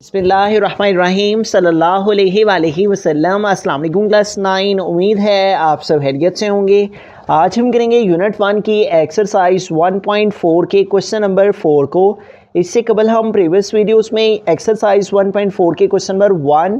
बिस्मिल्लाहिर्रहमानिर्रहीम सल्लल्लाहु अलैहि वसल्लम। अस्सलाम वालेकुम क्लास 9। उम्मीद है आप सब खैरियत से होंगे। आज हम करेंगे यूनिट 1 की एक्सरसाइज 1.4 के क्वेश्चन नंबर 4 को। इससे कबल हम प्रीवियस वीडियोस में एक्सरसाइज 1.4 के क्वेश्चन नंबर 1,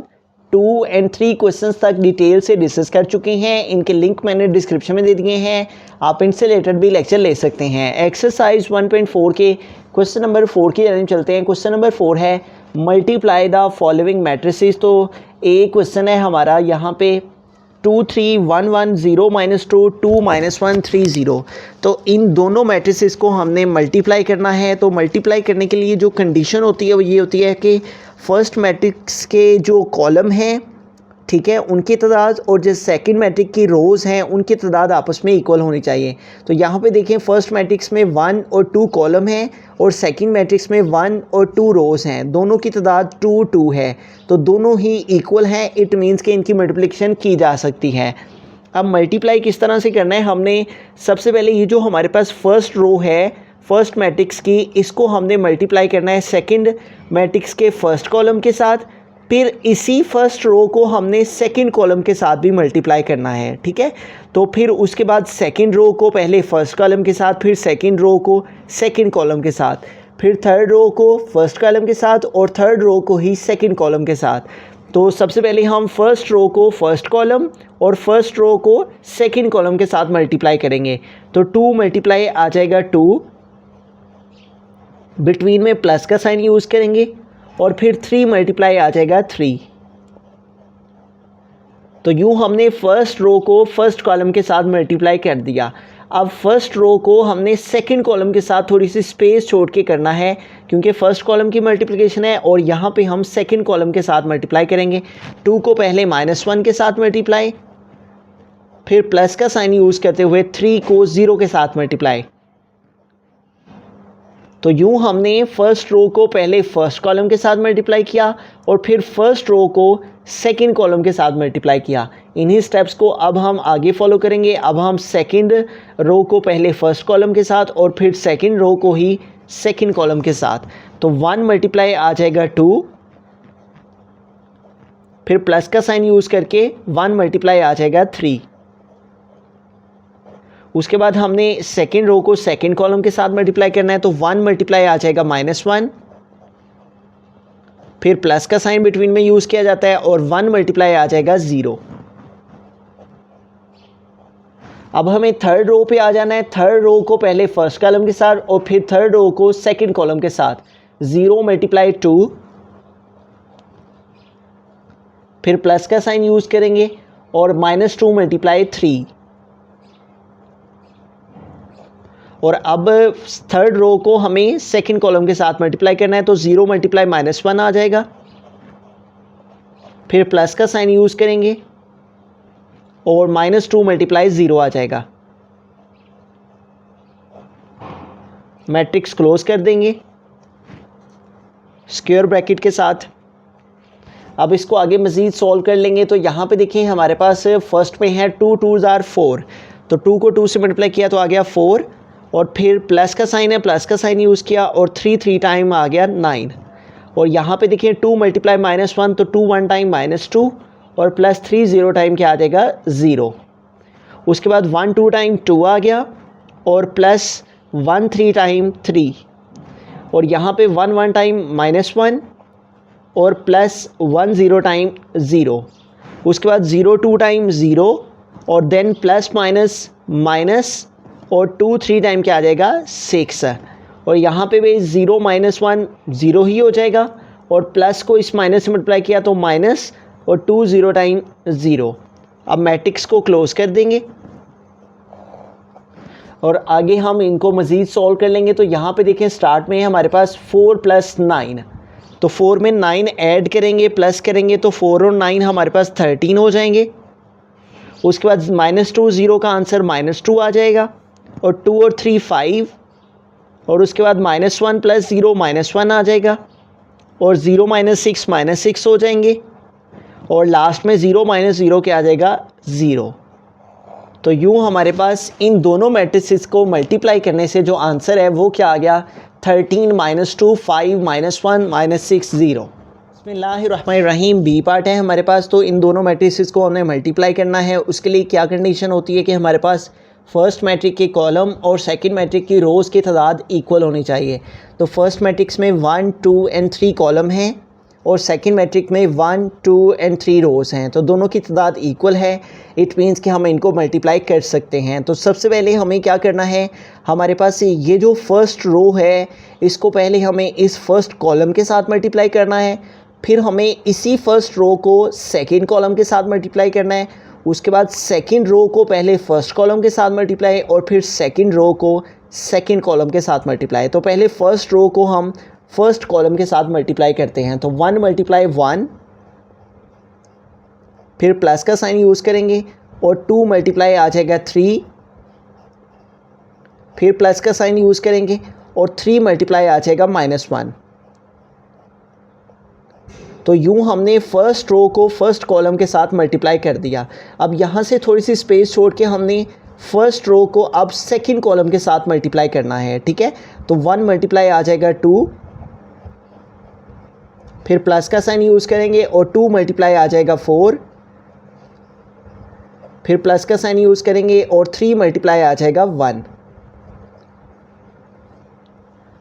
2 एंड 3 क्वेश्चंस तक डिटेल से डिस्कस कर चुके हैं। इनके लिंक मैंने डिस्क्रिप्शन में दे दिए हैं, आप इनसे रिलेटेड भी लेक्चर ले सकते हैं। एक्सरसाइज 1.4 के क्वेश्चन नंबर 4 की तरफ चलते हैं। क्वेश्चन नंबर 4 है मल्टीप्लाई द फॉलोइंग मैट्रिसेस। तो एक क्वेश्चन है हमारा यहाँ पे 2 3 1 1 0 -2 2 -1 3 0। तो इन दोनों मैट्रिसेस को हमने मल्टीप्लाई करना है। तो मल्टीप्लाई करने के लिए जो कंडीशन होती है वो ये होती है कि फर्स्ट मैट्रिक्स के जो कॉलम हैं, ठीक है, उनकी तादाद और जो सेकंड मैट्रिक्स की रोज़ हैं उनकी तादाद आपस में इक्वल होनी चाहिए। तो यहाँ पे देखें, फर्स्ट मैट्रिक्स में 1 और 2 कॉलम हैं और सेकंड मैट्रिक्स में 1 और 2 रोज़ हैं। दोनों की तादाद 2 2 है, तो दोनों ही इक्वल हैं। इट मीन्स कि इनकी मल्टीप्लिकेशन की जा सकती है। अब मल्टीप्लाई किस तरह से करना है, हमने सबसे पहले ये जो हमारे पास फर्स्ट रो है फर्स्ट मैट्रिक्स की, इसको हमने मल्टीप्लाई करना है सेकंड मैट्रिक्स के फर्स्ट कॉलम के साथ। फिर इसी फर्स्ट रो को हमने सेकंड कॉलम के साथ भी मल्टीप्लाई करना है, ठीक है। तो फिर उसके बाद सेकंड रो को पहले फर्स्ट कॉलम के साथ, फिर सेकंड रो को सेकंड कॉलम के साथ, फिर थर्ड रो को फर्स्ट कॉलम के साथ और थर्ड रो को ही सेकंड कॉलम के साथ। तो सबसे पहले हम फर्स्ट रो को फर्स्ट कॉलम और फर्स्ट रो को सेकंड कॉलम के साथ मल्टीप्लाई करेंगे। तो 2 मल्टीप्लाई आ जाएगा 2, बिटवीन में प्लस का साइन यूज़ करेंगे, और फिर 3 मल्टीप्लाई आ जाएगा 3। तो यूँ हमने फर्स्ट रो को फर्स्ट कॉलम के साथ मल्टीप्लाई कर दिया। अब फर्स्ट रो को हमने सेकंड कॉलम के साथ थोड़ी सी स्पेस छोड़ के करना है, क्योंकि फर्स्ट कॉलम की मल्टीप्लिकेशन है और यहाँ पे हम सेकंड कॉलम के साथ मल्टीप्लाई करेंगे। 2 को पहले -1 के साथ मल्टीप्लाई, फिर प्लस का साइन यूज़ करते हुए 3 को 0 के साथ मल्टीप्लाई। तो यूँ हमने फर्स्ट रो को पहले फर्स्ट कॉलम के साथ मल्टीप्लाई किया और फिर फर्स्ट रो को सेकंड कॉलम के साथ मल्टीप्लाई किया। इन्हीं स्टेप्स को अब हम आगे फॉलो करेंगे। अब हम सेकंड रो को पहले फर्स्ट कॉलम के साथ और फिर सेकंड रो को ही सेकंड कॉलम के साथ। तो 1 मल्टीप्लाई आ जाएगा 2, फिर प्लस का साइन यूज़ करके 1 मल्टीप्लाई आ जाएगा 3। उसके बाद हमने सेकंड रो को सेकंड कॉलम के साथ मल्टीप्लाई करना है। तो 1 मल्टीप्लाई आ जाएगा -1, फिर प्लस का साइन बिटवीन में यूज़ किया जाता है और 1 मल्टीप्लाई आ जाएगा 0। अब हमें थर्ड रो पे आ जाना है। थर्ड रो को पहले फर्स्ट कॉलम के साथ और फिर थर्ड रो को सेकंड कॉलम के साथ। 0 मल्टीप्लाई 2, फिर प्लस का साइन यूज़ करेंगे और -2 मल्टीप्लाई 3। और अब थर्ड रो को हमें सेकंड कॉलम के साथ मल्टीप्लाई करना है। तो 0 मल्टीप्लाई -1 आ जाएगा, फिर प्लस का साइन यूज़ करेंगे और -2 मल्टीप्लाई 0 आ जाएगा। मैट्रिक्स क्लोज कर देंगे स्क्वायर ब्रैकेट के साथ। अब इसको आगे मज़ीद सॉल्व कर लेंगे। तो यहाँ पे देखिए हमारे पास फर्स्ट में है 2 2 * 4। तो 2 को 2 से मल्टीप्लाई किया तो आ गया 4, और फिर प्लस का साइन है, प्लस का साइन यूज़ किया और 3 3 टाइम आ गया 9। और यहाँ पे देखिए 2 मल्टीप्लाई -1, तो 2 1 टाइम -2 और प्लस 3 0 टाइम क्या आ जाएगा 0। उसके बाद 1 2 टाइम 2 आ गया और प्लस 1 3 टाइम 3, और यहाँ पे 1 1 टाइम -1 और प्लस 1 0 टाइम 0। उसके बाद 0 2 टाइम 0 और देन प्लस माइनस माइनस और 2 3 टाइम क्या आ जाएगा 6। और यहाँ पे भी 0 -1 0 ही हो जाएगा और प्लस को इस माइनस से मल्टीप्लाई किया तो माइनस और 2 0 टाइम 0। अब मैट्रिक्स को क्लोज कर देंगे और आगे हम इनको मज़ीद सॉल्व कर लेंगे। तो यहाँ पे देखें स्टार्ट में हमारे पास 4 + 9, तो 4 में 9 ऐड करेंगे प्लस करेंगे तो 4 और 9 हमारे पास 13 हो जाएंगे। उसके बाद -2 0 का आंसर -2 आ जाएगा, और 2 और 3 5, और उसके बाद -1 + 0 -1 आ जाएगा, और 0 -6 -6 हो जाएंगे, और लास्ट में 0 - 0 क्या आ जाएगा 0। तो यूँ हमारे पास इन दोनों मैट्रिसेस को मल्टीप्लाई करने से जो आंसर है वो क्या आ गया 13 - 2 5 - 1 - 6 0। बिस्मिल्लाहिर्रहमानिर्रहीम बी पार्ट है हमारे पास। तो इन दोनों मैट्रिसेस को हमने मल्टीप्लाई करना है। उसके लिए क्या कंडीशन होती है कि हमारे पास फर्स्ट मैट्रिक के कॉलम और सेकंड मैट्रिक की रोज़ की तादाद इक्वल होनी चाहिए। तो फर्स्ट मैट्रिक्स में 1, 2 एंड 3 कॉलम हैं और सेकंड मैट्रिक में 1, 2 एंड 3 रोज़ हैं। तो दोनों की तादाद इक्वल है। इट मीन्स कि हम इनको मल्टीप्लाई कर सकते हैं। तो सबसे पहले हमें क्या करना है, हमारे पास ये जो फर्स्ट रो है इसको पहले हमें इस फर्स्ट कॉलम के साथ मल्टीप्लाई करना है, फिर हमें इसी फर्स्ट रो को सेकंड कॉलम के साथ मल्टीप्लाई करना है, उसके बाद सेकंड रो को पहले फर्स्ट कॉलम के साथ मल्टीप्लाई और फिर सेकंड रो को सेकंड कॉलम के साथ मल्टीप्लाई। तो पहले फर्स्ट रो को हम फर्स्ट कॉलम के साथ मल्टीप्लाई करते हैं। तो 1 × 1, फिर प्लस का साइन यूज़ करेंगे और 2 × आ जाएगा 3, फिर प्लस का साइन यूज़ करेंगे और 3 × आ जाएगा -1। तो यूँ हमने फ़र्स्ट रो को फर्स्ट कॉलम के साथ मल्टीप्लाई कर दिया। अब यहाँ से थोड़ी सी स्पेस छोड़ के हमने फर्स्ट रो को अब सेकंड कॉलम के साथ मल्टीप्लाई करना है, ठीक है। तो 1 × आ जाएगा 2, फिर प्लस का साइन यूज़ करेंगे और 2 × आ जाएगा 4, फिर प्लस का साइन यूज़ करेंगे और 3 × आ जाएगा 1।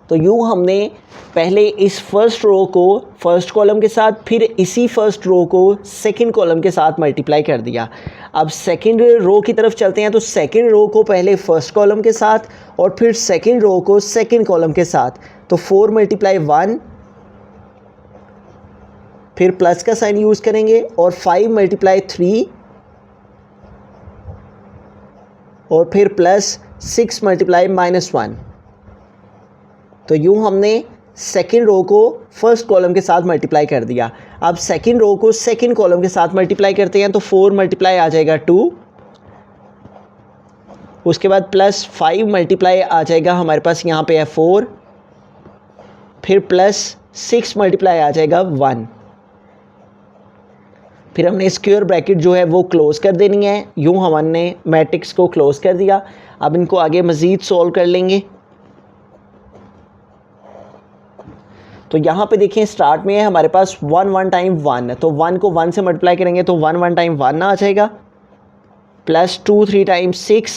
तो यूँ हमने पहले इस फर्स्ट रो को फर्स्ट कॉलम के साथ फिर इसी फर्स्ट रो को सेकंड कॉलम के साथ मल्टीप्लाई कर दिया। अब सेकंड रो की तरफ चलते हैं। तो सेकंड रो को पहले फर्स्ट कॉलम के साथ और फिर सेकंड रो को सेकंड कॉलम के साथ। तो 4 × 1, फिर प्लस का साइन यूज़ करेंगे और 5 × 3 और फिर प्लस 6 × -1। तो यूँ हमने सेकंड रो को फर्स्ट कॉलम के साथ मल्टीप्लाई कर दिया। अब सेकंड रो को सेकंड कॉलम के साथ मल्टीप्लाई करते हैं। तो 4 × आ जाएगा 2, उसके बाद प्लस 5 × आ जाएगा हमारे पास यहाँ पे है 4, फिर प्लस 6 × आ जाएगा 1। फिर हमने स्क्वायर ब्रैकेट जो है वो क्लोज़ कर देनी है। यूँ हमने मैट्रिक्स को क्लोज़ कर दिया। अब इनको आगे मज़ीद सॉल्व कर लेंगे। तो यहाँ पे देखिए स्टार्ट में है हमारे पास 1 1 टाइम 1, तो 1 को 1 से मल्टीप्लाई करेंगे तो 1 1 टाइम 1 आ जाएगा, प्लस 2 3 टाइम 6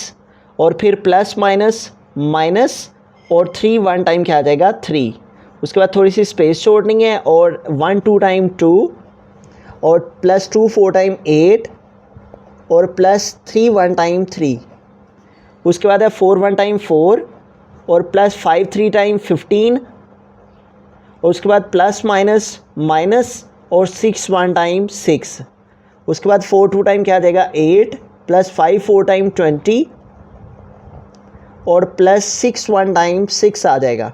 और फिर प्लस माइनस माइनस और 3 1 टाइम क्या आ जाएगा 3। उसके बाद थोड़ी सी स्पेस छोड़नी है और 1 2 टाइम 2 और प्लस 2 4 टाइम 8 और प्लस 3 1 टाइम 3। उसके बाद है 4 1 टाइम 4 और प्लस 5 3 टाइम 15 और उसके बाद प्लस माइनस माइनस और 6 1 टाइम 6। उसके बाद 4 2 टाइम क्या आ जाएगा 8 प्लस 5 4 टाइम 20 और प्लस 6 1 टाइम 6 आ जाएगा।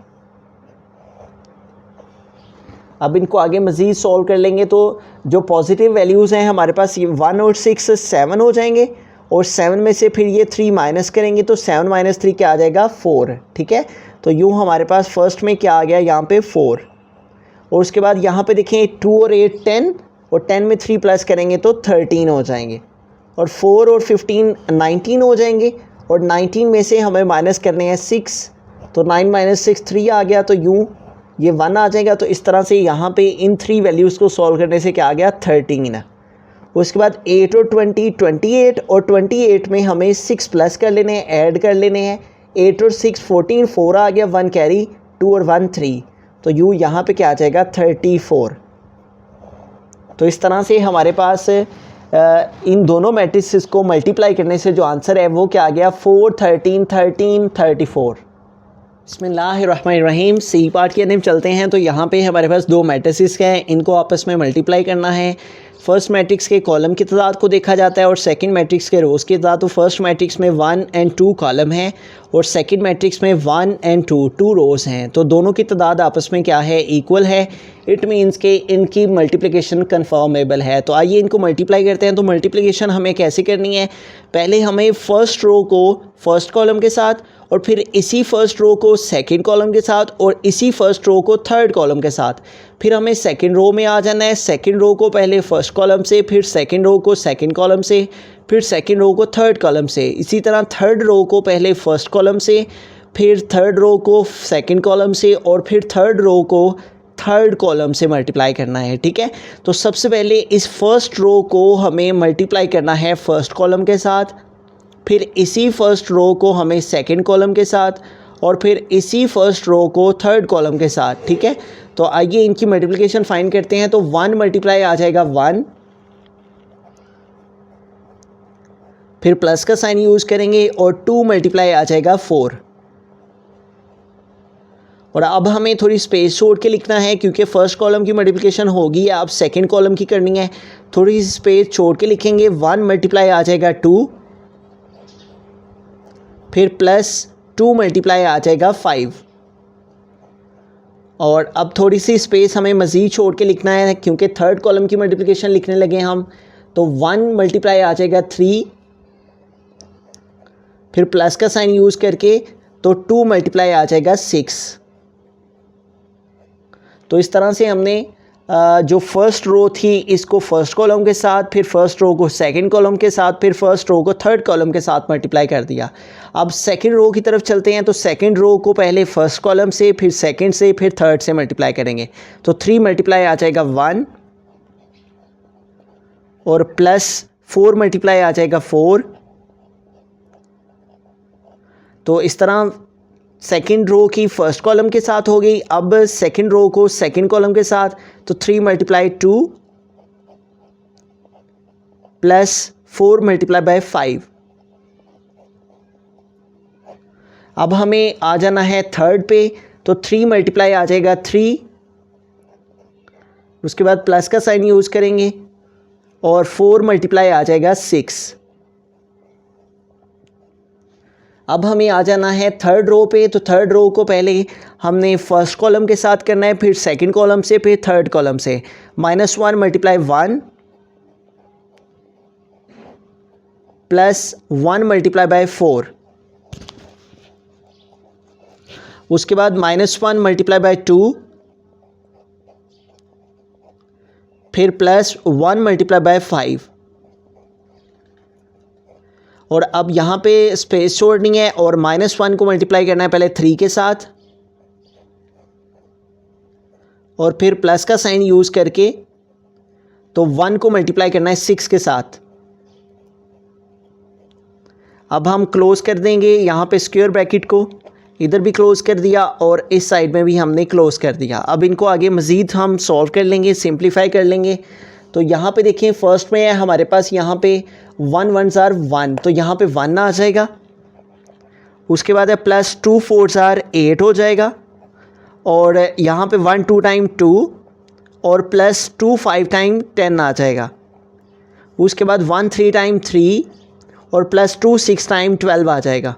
अब इनको आगे मज़ीद सॉल्व कर लेंगे। तो जो पॉजिटिव वैल्यूज़ हैं हमारे पास ये 1 और 6 7 हो जाएंगे और 7 में से फिर ये 3 माइनस करेंगे तो 7 - 3 क्या आ जाएगा 4, ठीक है। तो यूँ हमारे पास फर्स्ट में क्या आ गया यहाँ पे 4 और उसके बाद यहाँ पे देखें 2 और 8 10 और 10 में 3 प्लस करेंगे तो 13 हो जाएंगे और 4 और 15 19 हो जाएंगे और 19 में से हमें माइनस करने हैं 6, तो 9 - 6 3 आ गया, तो यूँ ये 1 आ जाएगा। तो इस तरह से यहाँ पे इन 3 वैल्यूज़ को सॉल्व करने से क्या आ गया 13। उसके बाद 8 और 20 28 और 28 में हमें 6 प्लस कर लेने हैं, ऐड कर लेने हैं। 8 और 6 14 4 आ गया, 1 कैरी 2 और 1 3, तो यूँ यहाँ पे क्या आ जाएगा 34। तो इस तरह से हमारे पास इन दोनों मैट्रिसेस को मल्टीप्लाई करने से जो आंसर है वो क्या आ गया 4 13 13 34। बिस्मिल्लाहिर्रहमानिर्रहीम सी पार्ट के अंदर चलते हैं। तो यहाँ पे हमारे पास 2 मैट्रिसेस हैं, इनको आपस में मल्टीप्लाई करना है। फर्स्ट मैट्रिक्स के कॉलम की तादाद को देखा जाता है और सेकंड मैट्रिक्स के रोज़ की तादाद। तो फर्स्ट मैट्रिक्स में 1 और 2 कॉलम हैं और सेकंड मैट्रिक्स में 1 और 2 रोज़ हैं। तो दोनों की तादाद आपस में क्या है इक्वल है। इट मीन्स कि इनकी मल्टीप्लिकेशन कन्फर्मेबल है। तो आइए इनको मल्टीप्लाई करते हैं। तो मल्टीप्लिकेशन हमें कैसे करनी है, पहले हमें फर्स्ट रो को फर्स्ट कॉलम के साथ और फिर इसी फर्स्ट रो को सेकंड कॉलम के साथ और इसी फर्स्ट रो को थर्ड कॉलम के साथ, फिर हमें सेकंड रो में आ जाना है। सेकंड रो को पहले फर्स्ट कॉलम से, फिर सेकंड रो को सेकंड कॉलम से, फिर सेकंड रो को थर्ड कॉलम से। इसी तरह थर्ड रो को पहले फर्स्ट कॉलम से, फिर थर्ड रो को सेकंड कॉलम से और फिर थर्ड रो को थर्ड कॉलम से मल्टीप्लाई करना है, ठीक है। तो सबसे पहले इस फर्स्ट रो को हमें मल्टीप्लाई करना है फर्स्ट कॉलम के साथ, फिर इसी फर्स्ट रो को हमें सेकंड कॉलम के साथ, और फिर इसी फर्स्ट रो को थर्ड कॉलम के साथ, ठीक है। तो आइए इनकी मल्टीप्लिकेशन फाइंड करते हैं। तो 1 मल्टीप्लाई आ जाएगा 1, फिर प्लस का साइन यूज़ करेंगे, और 2 मल्टीप्लाई आ जाएगा 4। और अब हमें थोड़ी स्पेस छोड़ के लिखना है, क्योंकि फर्स्ट कॉलम की मल्टीप्लिकेशन होगी, अब सेकंड कॉलम की करनी है। थोड़ी सी स्पेस छोड़ के लिखेंगे। 1 मल्टीप्लाई आ जाएगा 2, फिर प्लस 2 मल्टीप्लाई आ जाएगा 5। और अब थोड़ी सी स्पेस हमें मज़ीद छोड़ के लिखना है, क्योंकि थर्ड कॉलम की मल्टीप्लिकेशन लिखने लगे हम। तो 1 मल्टीप्लाई आ जाएगा 3, फिर प्लस का साइन यूज़ करके तो 2 मल्टीप्लाई आ जाएगा 6। तो इस तरह से हमने जो फर्स्ट रो थी इसको फर्स्ट कॉलम के साथ, फिर फर्स्ट रो को सेकंड कॉलम के साथ, फिर फर्स्ट रो को थर्ड कॉलम के साथ मल्टीप्लाई कर दिया। अब सेकंड रो की तरफ चलते हैं। तो सेकंड रो को पहले फर्स्ट कॉलम से, फिर सेकंड से, फिर थर्ड से मल्टीप्लाई करेंगे। तो 3 मल्टीप्लाई आ जाएगा 1, और प्लस 4 मल्टीप्लाई आ जाएगा 4। तो इस तरह सेकंड रो की फर्स्ट कॉलम के साथ हो गई। अब सेकंड रो को सेकंड कॉलम के साथ, तो 3 मल्टीप्लाई 2 प्लस 4 मल्टीप्लाई बाय 5। अब हमें आ जाना है थर्ड पे। तो 3 मल्टीप्लाई आ जाएगा 3, उसके बाद प्लस का साइन यूज़ करेंगे, और 4 मल्टीप्लाई आ जाएगा 6। अब हमें आ जाना है थर्ड रो पे। तो थर्ड रो को पहले हमने फर्स्ट कॉलम के साथ करना है, फिर सेकंड कॉलम से, फिर थर्ड कॉलम से। -1 मल्टीप्लाई 1 प्लस 1 मल्टीप्लाई बाय 4, उसके बाद -1 मल्टीप्लाई बाय 2, फिर प्लस 1 मल्टीप्लाई बाय 5। और अब यहाँ पे स्पेस छोड़नी है, और -1 को मल्टीप्लाई करना है पहले 3 के साथ, और फिर प्लस का साइन यूज़ करके तो 1 को मल्टीप्लाई करना है 6 के साथ। अब हम क्लोज़ कर देंगे यहाँ पे स्क्वायर ब्रैकेट को, इधर भी क्लोज़ कर दिया और इस साइड में भी हमने क्लोज़ कर दिया। अब इनको आगे मज़ीद हम सॉल्व कर लेंगे, सिंप्लीफाई कर लेंगे। तो यहाँ पे देखें, फर्स्ट में है हमारे पास यहाँ पे 1 1s are 1, तो यहाँ पे 1 आ जाएगा। उसके बाद है प्लस 2 4s are 8 हो जाएगा, और यहाँ पे 1 2 टाइम 2, और प्लस 2 5 टाइम 10 आ जाएगा। उसके बाद 1 3 टाइम 3, और प्लस 2 6 टाइम 12 आ जाएगा।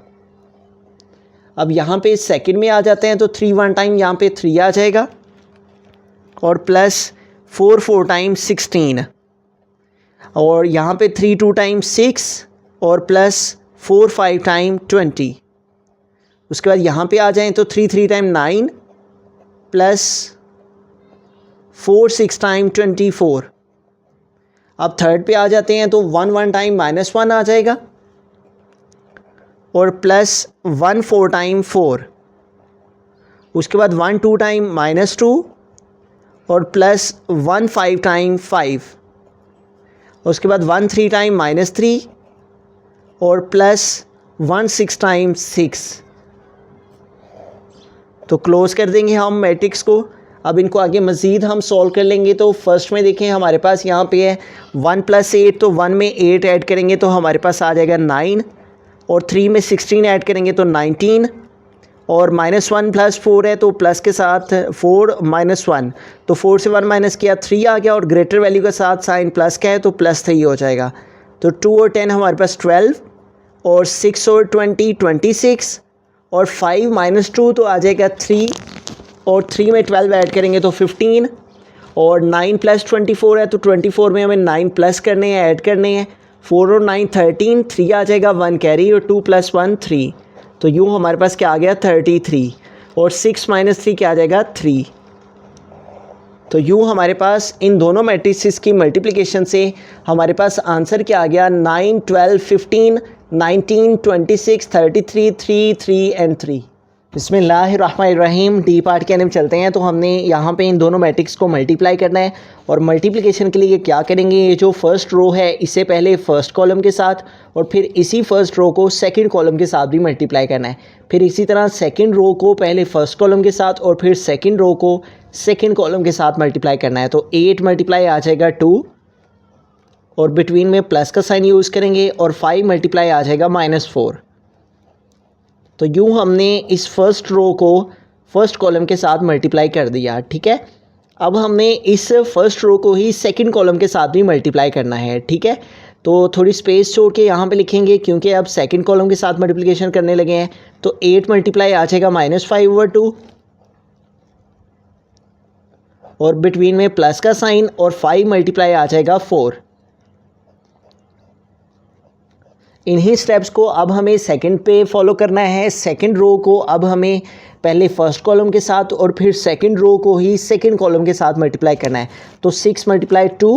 अब यहाँ पे सेकंड में आ जाते हैं। तो 3 1 टाइम यहाँ पे 3 आ जाएगा, और प्लस 4 4 टाइम 16, और यहाँ पे 3 2 टाइम 6, और प्लस 4 5 टाइम 20। उसके बाद यहाँ पे आ जाएं तो 3 3 टाइम 9 प्लस 4 6 टाइम 24। अब थर्ड पे आ जाते हैं। तो 1 1 टाइम -1 आ जाएगा, और प्लस 1 4 टाइम 4। उसके बाद 1 2 टाइम -2, और प्लस 1 5 टाइम 5। उसके बाद 1 3 टाइम -3, और प्लस 1 6 टाइम 6। तो क्लोज़ कर देंगे हम मैट्रिक्स को। अब इनको आगे मज़ीद हम सॉल्व कर लेंगे। तो फर्स्ट में देखें हमारे पास यहाँ पे है 1 + 8, तो 1 में 8 ऐड करेंगे तो हमारे पास आ जाएगा 9, और 3 में 16 ऐड करेंगे तो 19, और -1 + 4 है तो प्लस के साथ 4 -1, तो 4 से 1 माइनस किया 3 आ गया, और ग्रेटर वैल्यू के साथ साइन प्लस का है तो +3 हो जाएगा। तो 2 और 10 हमारे पास 12, और 6 और 20 26, और 5 - 2 तो आ जाएगा 3, और 3 में 12 ऐड करेंगे तो 15, और 9 + 24 है तो 24 में हमें 9 प्लस करने हैं, ऐड करने हैं। 4 और 9 13, 3 आ जाएगा, 1 कैरी, और 2 + 1 3। तो यूँ हमारे पास क्या आ गया 33, और 6 - 3 क्या आ जाएगा 3। तो यूँ हमारे पास इन दोनों मैट्रिसेस की मल्टीप्लिकेशन से हमारे पास आंसर क्या आ गया 9 12 15 19 26 33 3 3 एंड 3। बिस्मिल्लाहिर्रहमानिर्रहीम। डी पार्ट के अंदर चलते हैं। तो हमने यहाँ पे इन दोनों मैट्रिक्स को मल्टीप्लाई करना है और मल्टीप्लिकेशन के लिए क्या करेंगे, ये जो फर्स्ट रो है इसे पहले फर्स्ट कॉलम के साथ और फिर इसी फर्स्ट रो को सेकंड कॉलम के साथ भी मल्टीप्लाई करना है। फिर इसी तरह सेकंड रो को पहले फर्स्ट कॉलम के साथ और फिर सेकंड रो को सेकंड कॉलम के साथ मल्टीप्लाई करना है। तो 8 मल्टीप्लाई आ जाएगा 2 और बिटवीन में प्लस का साइन यूज़ करेंगे और 5 मल्टीप्लाई आ जाएगा -4। तो यूँ हमने इस फर्स्ट रो को फर्स्ट कॉलम के साथ मल्टीप्लाई कर दिया। ठीक है, अब हमने इस फर्स्ट रो को ही सेकंड कॉलम के साथ भी मल्टीप्लाई करना है। ठीक है, तो थोड़ी स्पेस छोड़ के यहाँ पे लिखेंगे क्योंकि अब सेकंड कॉलम के साथ मल्टीप्लिकेशन करने लगे हैं। तो 8 मल्टीप्लाई आ जाएगा -5/2 और बिटवीन में प्लस का साइन और 5 मल्टीप्लाई आ जाएगा 4। इन्हीं स्टेप्स को अब हमें सेकंड पे फॉलो करना है। सेकंड रो को अब हमें पहले फर्स्ट कॉलम के साथ और फिर सेकंड रो को ही सेकंड कॉलम के साथ मल्टीप्लाई करना है। तो 6 मल्टीप्लाई 2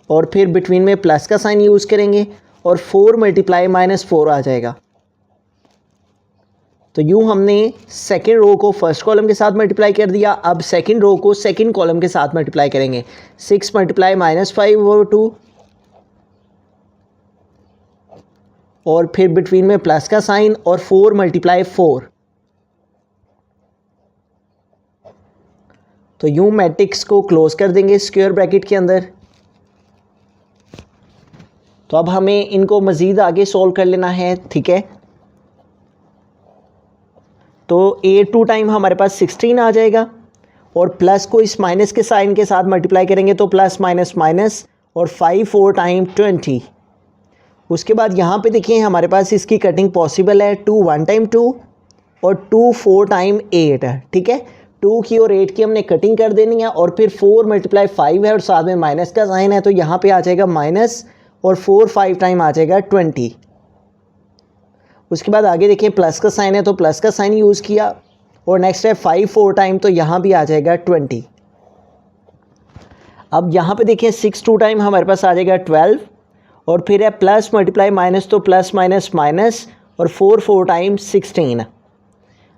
और फिर बिटवीन में प्लस का साइन यूज़ करेंगे और 4 मल्टीप्लाई -4 आ जाएगा। तो यूँ हमने सेकंड रो को फर्स्ट कॉलम के साथ मल्टीप्लाई कर दिया। अब सेकंड रो को सेकंड कॉलम के साथ मल्टीप्लाई करेंगे। 6 मल्टीप्लाई -5/2 और फिर बिटवीन में प्लस का साइन और 4 मल्टीप्लाई 4। तो यूं मैट्रिक्स को क्लोज कर देंगे स्क्वायर ब्रैकेट के अंदर। तो अब हमें इनको मज़ीद आगे सॉल्व कर लेना है। ठीक है, तो 8 2 टाइम हमारे पास 16 आ जाएगा और प्लस को इस माइनस के साइन के साथ मल्टीप्लाई करेंगे तो प्लस माइनस माइनस और 5 4 टाइम 20। उसके बाद यहाँ पे देखिए हमारे पास इसकी कटिंग पॉसिबल है। 2 1 टाइम 2 और 2 4 टाइम 8 है। ठीक है, 2 की और 8 की हमने कटिंग कर देनी है और फिर 4 मल्टीप्लाई 5 है और साथ में माइनस का साइन है। तो यहाँ पे आ जाएगा माइनस और 4 5 टाइम आ जाएगा 20। उसके बाद आगे देखिए प्लस का साइन है तो प्लस का साइन यूज़ किया और नेक्स्ट है 5 4 टाइम, तो यहाँ भी आ जाएगा 20। अब यहाँ पे देखिए 6 2 टाइम हमारे पास आ जाएगा 12 और फिर है प्लस मल्टीप्लाई माइनस, तो प्लस माइनस माइनस और 4 4 टाइम 16।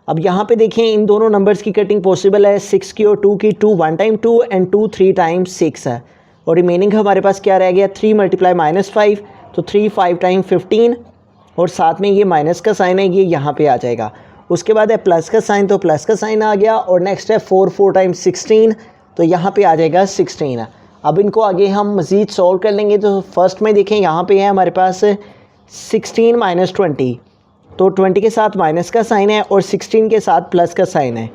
अब यहाँ पे देखें इन दोनों नंबर्स की कटिंग पॉसिबल है। 6 की और 2 की, 2 1 टाइम 2 एंड 2 3 टाइम 6 है और रिमेनिंग हमारे पास क्या रह गया 3 मल्टीप्लाई -5, तो 3 5 टाइम 15 और साथ में ये माइनस का साइन है ये यहाँ पे आ जाएगा। उसके बाद है प्लस का साइन, तो प्लस का साइन आ गया और नेक्स्ट है 4 4 टाइम 16, तो यहाँ पे आ जाएगा 16। अब इनको आगे हम मज़ीद सॉल्व कर लेंगे। तो फर्स्ट में देखें यहाँ पे है हमारे पास 16 माइनस 20, तो 20 के साथ माइनस का साइन है और 16 के साथ प्लस का साइन है।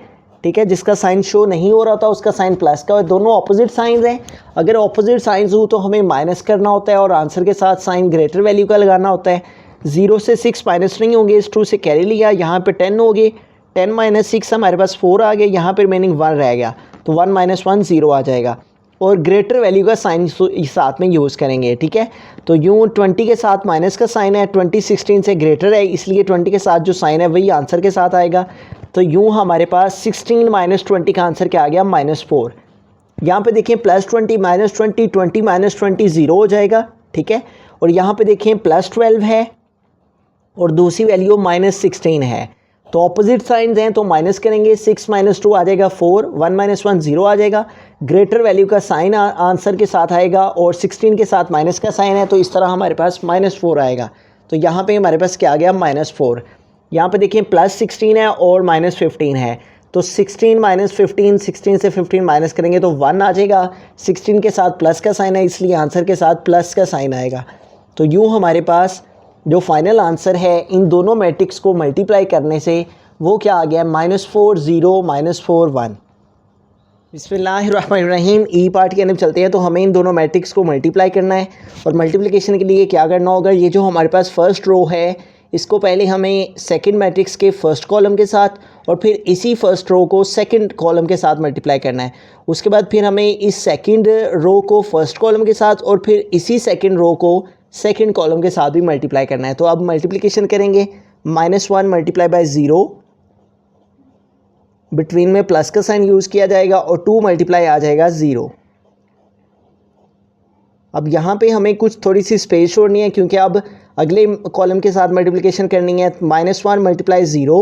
ठीक है, जिसका साइन शो नहीं हो रहा था उसका साइन प्लस का, और दोनों ऑपोजिट साइंस हैं। अगर ऑपोजिट साइंस हो तो हमें माइनस करना होता है और आंसर के साथ साइन ग्रेटर वैल्यू का लगाना होता है। 0 से 6 माइनस नहीं होंगे, इस 2 से कैरी लिया, यहाँ पे 10 हो गए, 10 माइनस 6 हमारे पास 4 आ गए, यहाँ पे रिमेनिंग 1 रह गया, तो 1 माइनस 1 0 आ जाएगा और ग्रेटर वैल्यू का साइन साथ में यूज़ करेंगे। ठीक है, तो यूँ 20 के साथ माइनस का साइन है, 20 16 से ग्रेटर है इसलिए 20 के साथ जो साइन है वही आंसर के साथ आएगा। तो यूँ हमारे पास 16 माइनस 20 का आंसर क्या आ गया -4। यहाँ पे देखें प्लस 20 माइनस 20, 20 माइनस 20 0 हो जाएगा। ठीक है, और यहाँ पे देखें प्लस 12 है और दूसरी वैल्यू -16 है, तो ऑपोजिट साइंस हैं तो माइनस करेंगे। 6 माइनस 2 आ जाएगा 4, 1 माइनस 1 0 आ जाएगा, ग्रेटर वैल्यू का साइन आंसर के साथ आएगा और 16 के साथ माइनस का साइन है, तो इस तरह हमारे पास -4 आएगा। तो यहाँ पे हमारे पास क्या आ गया -4। यहाँ पे देखिए प्लस 16 है और -15 है, तो 16 माइनस 15, 16 से 15 माइनस करेंगे तो 1 आ जाएगा। 16 के साथ प्लस का साइन है इसलिए आंसर के साथ प्लस का साइन आएगा। तो यूँ हमारे पास जो फाइनल आंसर है इन दोनों मैट्रिक्स को मल्टीप्लाई करने से वो क्या आ गया -4 0 -4 1। बिस्मिल्लाहिर्रहमानिर्रहीम। ई पार्ट के अंदर चलते हैं। तो हमें इन दोनों मैट्रिक्स को मल्टीप्लाई करना है और मल्टीप्लिकेशन के लिए क्या करना होगा, ये जो हमारे पास फर्स्ट रो है इसको पहले हमें सेकंड मैट्रिक्स के फर्स्ट कॉलम के साथ और फिर इसी फर्स्ट रो को सेकंड कॉलम के साथ मल्टीप्लाई करना है। उसके बाद फिर हमें इस सेकंड रो को फर्स्ट कॉलम के साथ और फिर इसी सेकंड रो को सेकंड कॉलम के साथ भी मल्टीप्लाई करना है। तो अब मल्टीप्लिकेशन करेंगे, -1 मल्टीप्लाई बाय 0, बिटवीन में प्लस का साइन यूज़ किया जाएगा और 2 मल्टीप्लाई आ जाएगा 0। अब यहाँ पे हमें कुछ थोड़ी सी स्पेस छोड़नी है क्योंकि अब अगले कॉलम के साथ मल्टीप्लिकेशन करनी है। -1 मल्टीप्लाई 0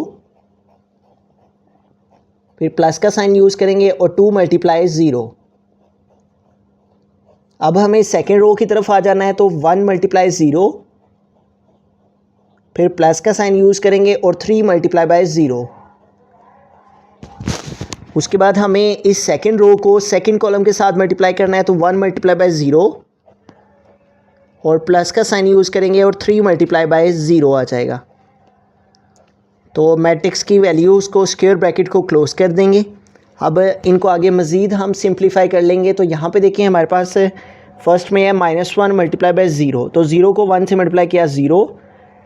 फिर प्लस का साइन यूज़ करेंगे और 2 मल्टीप्लाई 0। अब हमें सेकेंड रो की तरफ आ जाना है, तो 1 मल्टीप्लाई 0, फिर प्लस का साइन यूज़ करेंगे और 3 मल्टीप्लाई बाय 0। उसके बाद हमें इस सेकेंड रो को सेकेंड कॉलम के साथ मल्टीप्लाई करना है, तो 1 मल्टीप्लाई बाय 0 और प्लस का साइन यूज़ करेंगे और 3 मल्टीप्लाई बाय 0 आ जाएगा। तो मैट्रिक्स की वैल्यूज़ को स्क्वायर ब्रैकेट को क्लोज़ कर देंगे। अब इनको आगे मज़ीद हम सिंप्लीफाई कर लेंगे। तो यहाँ पे देखिए हमारे पास फर्स्ट में है -1 मल्टीप्लाई बाय 0, तो 0 को 1 से मल्टीप्लाई किया 0,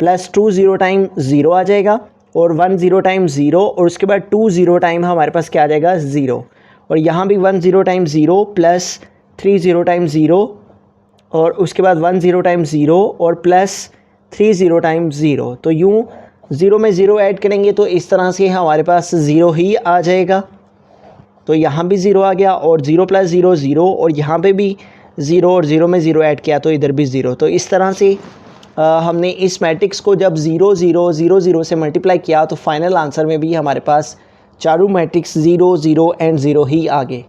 प्लस 2 0 टाइम 0 आ जाएगा और 1 0 टाइम 0 और उसके बाद 2 0 टाइम हमारे पास क्या आ जाएगा 0, और यहाँ भी 1 0 टाइम 0 प्लस 3 0 टाइम 0 और उसके बाद 1 0 टाइम 0 और प्लस 3 0 टाइम 0। तो यूँ 0 में 0 ऐड करेंगे तो इस तरह से हमारे पास 0 ही आ जाएगा। तो यहाँ भी 0 आ गया और 0 प्लस 0 0 और यहाँ पे भी 0 और 0 में 0 ऐड किया तो इधर भी 0। तो इस तरह से हमने इस मैट्रिक्स को जब 0 0 0 0 से मल्टीप्लाई किया तो फाइनल आंसर में भी हमारे पास चारों मैट्रिक्स 0 0 एंड 0 ही आ गए।